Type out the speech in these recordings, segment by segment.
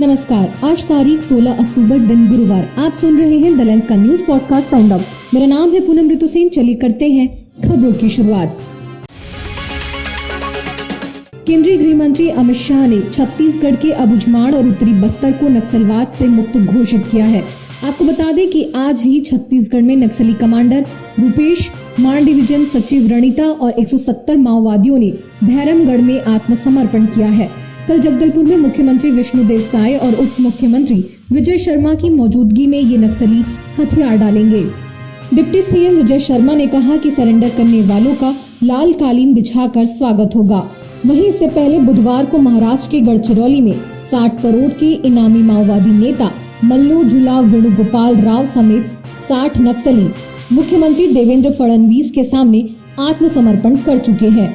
नमस्कार, आज तारीख 16 अक्टूबर दिन गुरुवार। आप सुन रहे हैं द लेंस का न्यूज पॉडकास्ट राउंड अप। मेरा नाम है पूनम ऋतु सिंह। चलिए करते हैं खबरों की शुरुआत। केंद्रीय गृह मंत्री अमित शाह ने छत्तीसगढ़ के अबुझमाड़ और उत्तरी बस्तर को नक्सलवाद से मुक्त घोषित किया है। आपको बता दें कि आज ही छत्तीसगढ़ में नक्सली कमांडर रूपेश मार डिवीजन सचिव रणिता और 170 माओवादियों ने भैरमगढ़ में आत्मसमर्पण किया है। कल जगदलपुर में मुख्यमंत्री विष्णुदेव साय और उप मुख्यमंत्री विजय शर्मा की मौजूदगी में ये नक्सली हथियार डालेंगे। डिप्टी सीएम विजय शर्मा ने कहा कि सरेंडर करने वालों का लाल कालीन बिछाकर स्वागत होगा। वहीं इससे पहले बुधवार को महाराष्ट्र के गढ़चिरौली में 60 करोड़ के इनामी माओवादी नेता मल्लोजुला वेणुगोपाल राव समेत 60 नक्सली मुख्यमंत्री देवेंद्र फडणवीस के सामने आत्मसमर्पण कर चुके हैं।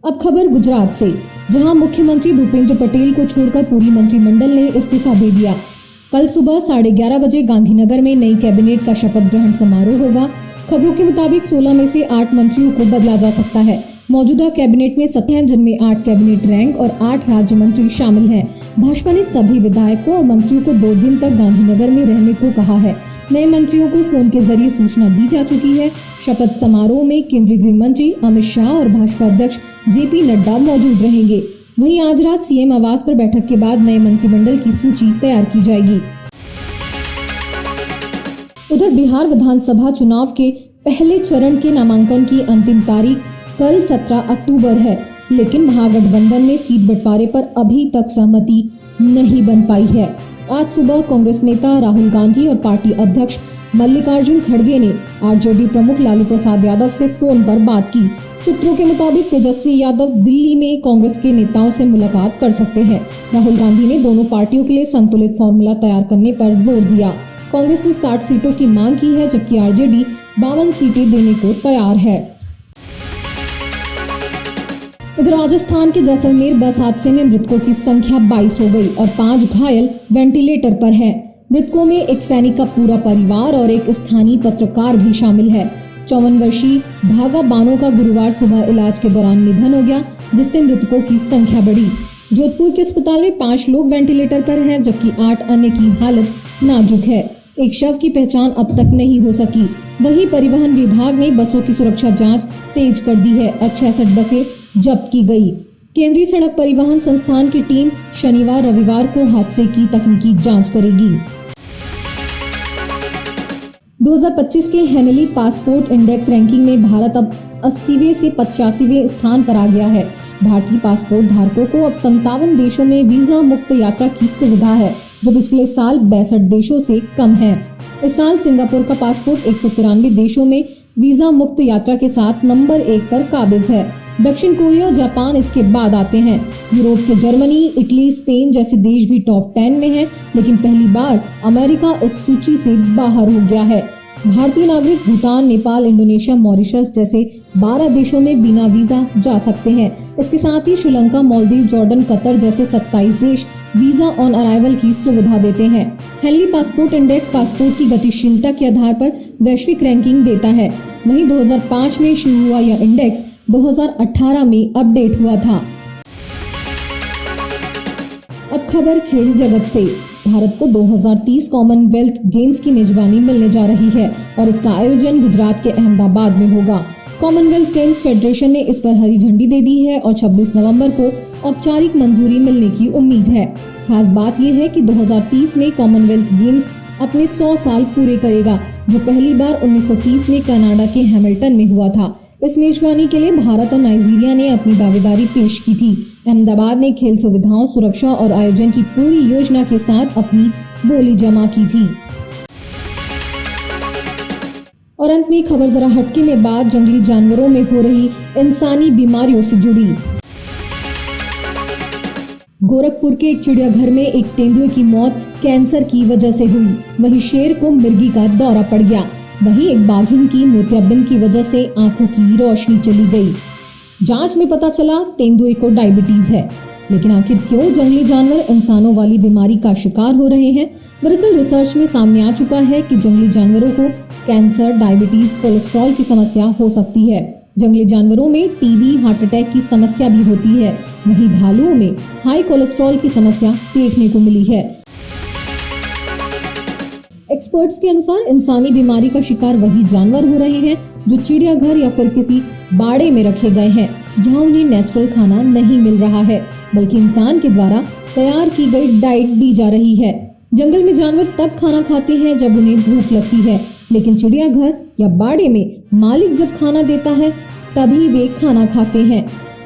अब खबर गुजरात से, जहां मुख्यमंत्री भूपेंद्र पटेल को छोड़कर पूरी मंत्रिमंडल ने इस्तीफा दे दिया। कल सुबह 11:30 बजे गांधीनगर में नई कैबिनेट का शपथ ग्रहण समारोह होगा। खबरों के मुताबिक 16 में से 8 मंत्रियों को बदला जा सकता है। मौजूदा कैबिनेट में 7 हैं, जिनमें 8 कैबिनेट रैंक और 8 राज्य मंत्री शामिल हैं। भाजपा ने सभी विधायकों और मंत्रियों को 2 दिन तक गांधीनगर में रहने को कहा है। नए मंत्रियों को फोन के जरिए सूचना दी जा चुकी है। शपथ समारोह में केंद्रीय गृह मंत्री अमित शाह और भाजपा अध्यक्ष जेपी नड्डा मौजूद रहेंगे। वहीं आज रात सीएम आवास पर बैठक के बाद नए मंत्रिमंडल की सूची तैयार की जाएगी। उधर बिहार विधानसभा चुनाव के पहले चरण के नामांकन की अंतिम तारीख कल 17 अक्टूबर है, लेकिन महागठबंधन में सीट बंटवारे पर अभी तक सहमति नहीं बन पाई है। आज सुबह कांग्रेस नेता राहुल गांधी और पार्टी अध्यक्ष मल्लिकार्जुन खड़गे ने आरजेडी प्रमुख लालू प्रसाद यादव से फोन पर बात की। सूत्रों के मुताबिक तेजस्वी यादव दिल्ली में कांग्रेस के नेताओं से मुलाकात कर सकते हैं। राहुल गांधी ने दोनों पार्टियों के लिए संतुलित फॉर्मूला तैयार करने पर जोर दिया। कांग्रेस ने 60 सीटों की मांग की है, जबकि आरजेडी 52 सीटें देने को तैयार है। इधर राजस्थान के जैसलमेर बस हादसे में मृतकों की संख्या 22 हो गई और 5 घायल वेंटिलेटर पर हैं। मृतकों में एक सैनिक का पूरा परिवार और एक स्थानीय पत्रकार भी शामिल है। 54 वर्षीय भागा बानो का गुरुवार सुबह इलाज के दौरान निधन हो गया, जिससे मृतकों की संख्या बढ़ी। जोधपुर के अस्पताल में 5 लोग वेंटिलेटर पर हैं, जबकि 8 अन्य की हालत नाजुक है। एक शव की पहचान अब तक नहीं हो सकी। वहीं परिवहन विभाग ने बसों की सुरक्षा जांच तेज कर दी है और 66 बसें जब्त की गई। केंद्रीय सड़क परिवहन संस्थान की टीम शनिवार रविवार को हादसे की तकनीकी जांच करेगी। 2025 के हेनली पासपोर्ट इंडेक्स रैंकिंग में भारत अब 80वें से 85वें स्थान पर आ गया है। भारतीय पासपोर्ट धारकों को अब 57 देशों में वीजा मुक्त यात्रा की सुविधा है, जो पिछले साल 62 देशों से कम है। इस साल सिंगापुर का पासपोर्ट 193 देशों में वीजा मुक्त यात्रा के साथ नंबर 1 पर काबिज है। दक्षिण कोरिया और जापान इसके बाद आते हैं। यूरोप के जर्मनी, इटली, स्पेन जैसे देश भी टॉप 10 में हैं, लेकिन पहली बार अमेरिका इस सूची से बाहर हो गया है। भारतीय नागरिक भूटान, नेपाल, इंडोनेशिया, मॉरिशस जैसे 12 देशों में बिना वीजा जा सकते हैं। इसके साथ ही श्रीलंका, मालदीव, जॉर्डन, कतर जैसे 27 देश वीजा ऑन अराइवल की सुविधा देते हैं। हेनली पासपोर्ट इंडेक्स पासपोर्ट की गतिशीलता के आधार पर वैश्विक रैंकिंग देता है। वहीं 2005 में शुरू हुआ यह इंडेक्स 2018 में अपडेट हुआ था। अब खबर खेल जगत से। भारत को 2030 कॉमनवेल्थ गेम्स की मेजबानी मिलने जा रही है और इसका आयोजन गुजरात के अहमदाबाद में होगा। कॉमनवेल्थ गेम्स फेडरेशन ने इस पर हरी झंडी दे दी है और 26 नवंबर को औपचारिक मंजूरी मिलने की उम्मीद है। खास बात यह है कि 2030 में कॉमनवेल्थ गेम्स अपने 100 साल पूरे करेगा, जो पहली बार 1930 में कनाडा के हैमिल्टन में हुआ था। इस मेजबानी के लिए भारत और नाइजीरिया ने अपनी दावेदारी पेश की थी। अहमदाबाद ने खेल सुविधाओं, सुरक्षा और आयोजन की पूरी योजना के साथ अपनी बोली जमा की थी। और अंत में खबर जरा हटके में बात जंगली जानवरों में हो रही इंसानी बीमारियों से जुड़ी। गोरखपुर के एक चिड़ियाघर में एक तेंदुए की मौत कैंसर की वजह से हुई। वहीं शेर को मिर्गी का दौरा पड़ गया। वहीं एक बाघिन की मोतियाबिंद की वजह से आंखों की रोशनी चली गई। जांच में पता चला तेंदुए को डायबिटीज है। लेकिन आखिर क्यों जंगली जानवर इंसानों वाली बीमारी का शिकार हो रहे हैं? दरअसल रिसर्च में सामने आ चुका है कि जंगली जानवरों को कैंसर, डायबिटीज, कोलेस्ट्रॉल की समस्या हो सकती है। जंगली जानवरों में टीबी, हार्ट अटैक की समस्या भी होती है। वहीं भालुओं में हाई कोलेस्ट्रॉल की समस्या देखने को मिली है। एक्सपर्ट्स के अनुसार इंसानी बीमारी का शिकार वही जानवर हो रहे हैं जो चिड़ियाघर या फिर किसी बाड़े में रखे गए हैं, जहां उन्हें नेचुरल खाना नहीं मिल रहा है, बल्कि इंसान के द्वारा तैयार की गई डाइट दी जा रही है। जंगल में जानवर तब खाना खाते हैं जब उन्हें भूख लगती है, लेकिन चिड़ियाघर या बाड़े में मालिक जब खाना देता है तभी वे खाना खाते हैं।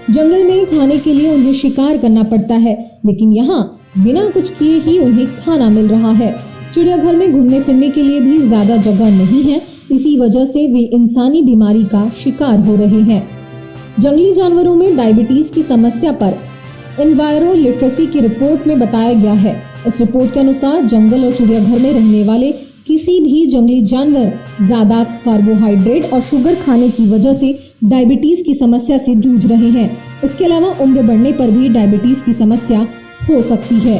जंगल में खाने के लिए उन्हें शिकार करना पड़ता है, लेकिन यहाँ बिना कुछ किए ही उन्हें खाना मिल रहा है। चिड़ियाघर में घूमने फिरने के लिए भी ज्यादा जगह नहीं है, इसी वजह से वे इंसानी बीमारी का शिकार हो रहे हैं। जंगली जानवरों में डायबिटीज की समस्या पर एनवायरो लिटरेसी की रिपोर्ट में बताया गया है। इस रिपोर्ट के अनुसार जंगल और चिड़ियाघर में रहने वाले किसी भी जंगली जानवर ज्यादा कार्बोहाइड्रेट और शुगर खाने की वजह से डायबिटीज की समस्या से जूझ रहे हैं। इसके अलावा उम्र बढ़ने पर भी डायबिटीज की समस्या हो सकती है।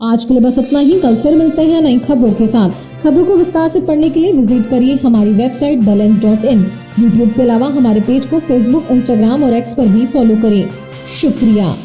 आज के लिए बस इतना ही। कल फिर मिलते हैं नई खबरों के साथ। खबरों को विस्तार से पढ़ने के लिए विजिट करिए हमारी वेबसाइट theLens.in। यूट्यूब के अलावा हमारे पेज को फेसबुक, इंस्टाग्राम और एक्स पर भी फॉलो करें। शुक्रिया।